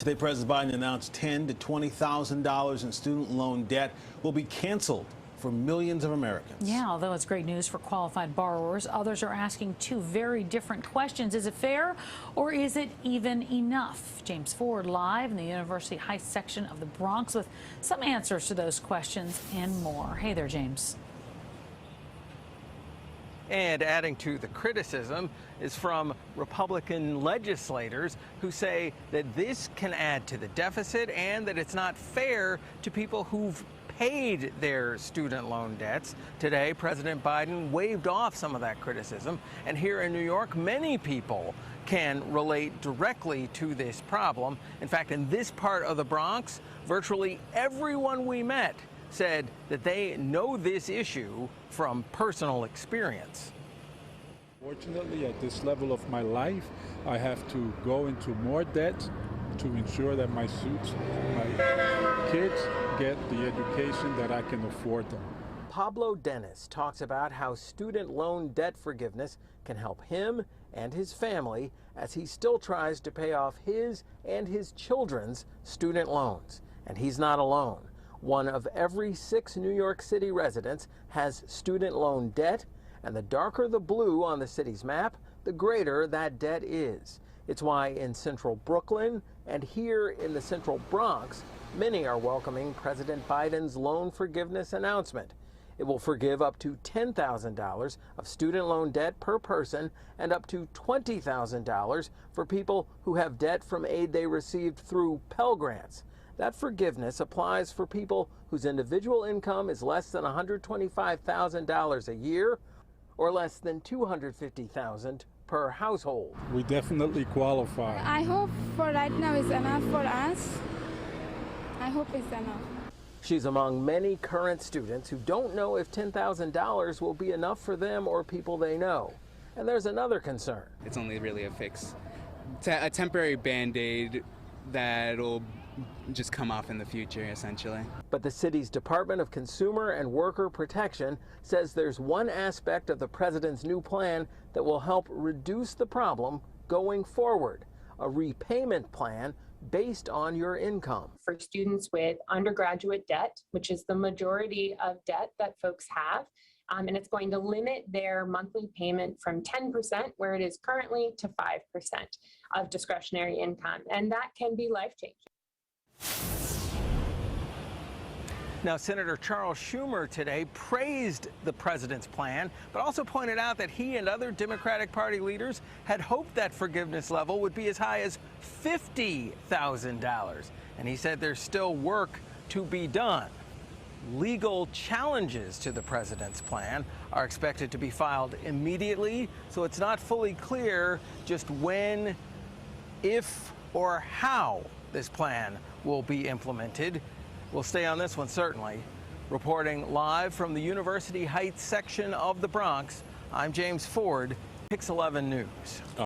Today, President Biden announced $10,000 to $20,000 in student loan debt will be canceled for millions of Americans. Yeah, although it's great news for qualified borrowers, others are asking two very different questions. Is it fair, or is it even enough? James Ford live in the University Heights section of the Bronx with some answers to those questions and more. Hey there, James. And adding to the criticism is from Republican legislators who say that this can add to the deficit and that it's not fair to people who've paid their student loan debts. Today, President Biden waved off some of that criticism. And here in New York, many people can relate directly to this problem. In fact, in this part of the Bronx, virtually everyone we met said that they know this issue from personal experience. Fortunately, at this level of my life, I have to go into more debt to ensure that my kids get the education that I can afford them. Pablo Dennis talks about how student loan debt forgiveness can help him and his family as he still tries to pay off his and his children's student loans. And he's not alone. 1 of every 6 New York City residents has student loan debt, and the darker the blue on the city's map, the greater that debt is. It's why in central Brooklyn and here in the central Bronx, many are welcoming President Biden's loan forgiveness announcement. It will forgive up to $10,000 of student loan debt per person and up to $20,000 for people who have debt from aid they received through Pell Grants. That forgiveness applies for people whose individual income is less than $125,000 a year or less than $250,000 per household. We definitely qualify. I hope for right now it's enough for us. I hope it's enough. She's among many current students who don't know if $10,000 will be enough for them or people they know. And there's another concern. It's only really a fix, a temporary Band-Aid that'll just come off in the future, essentially. But the city's Department of Consumer and Worker Protection says there's one aspect of the president's new plan that will help reduce the problem going forward: a repayment plan based on your income. For students with undergraduate debt, which is the majority of debt that folks have, and it's going to limit their monthly payment from 10%, where it is currently, to 5% of discretionary income. And that can be life-changing. Now, Senator Charles Schumer today praised the president's plan, but also pointed out that he and other Democratic Party leaders had hoped that forgiveness level would be as high as $50,000. And he said there's still work to be done. Legal challenges to the president's plan are expected to be filed immediately, so it's not fully clear just when, if, or how this plan will be implemented. We'll stay on this one, certainly. Reporting live from the University Heights section of the Bronx, I'm James Ford, Pix 11 News.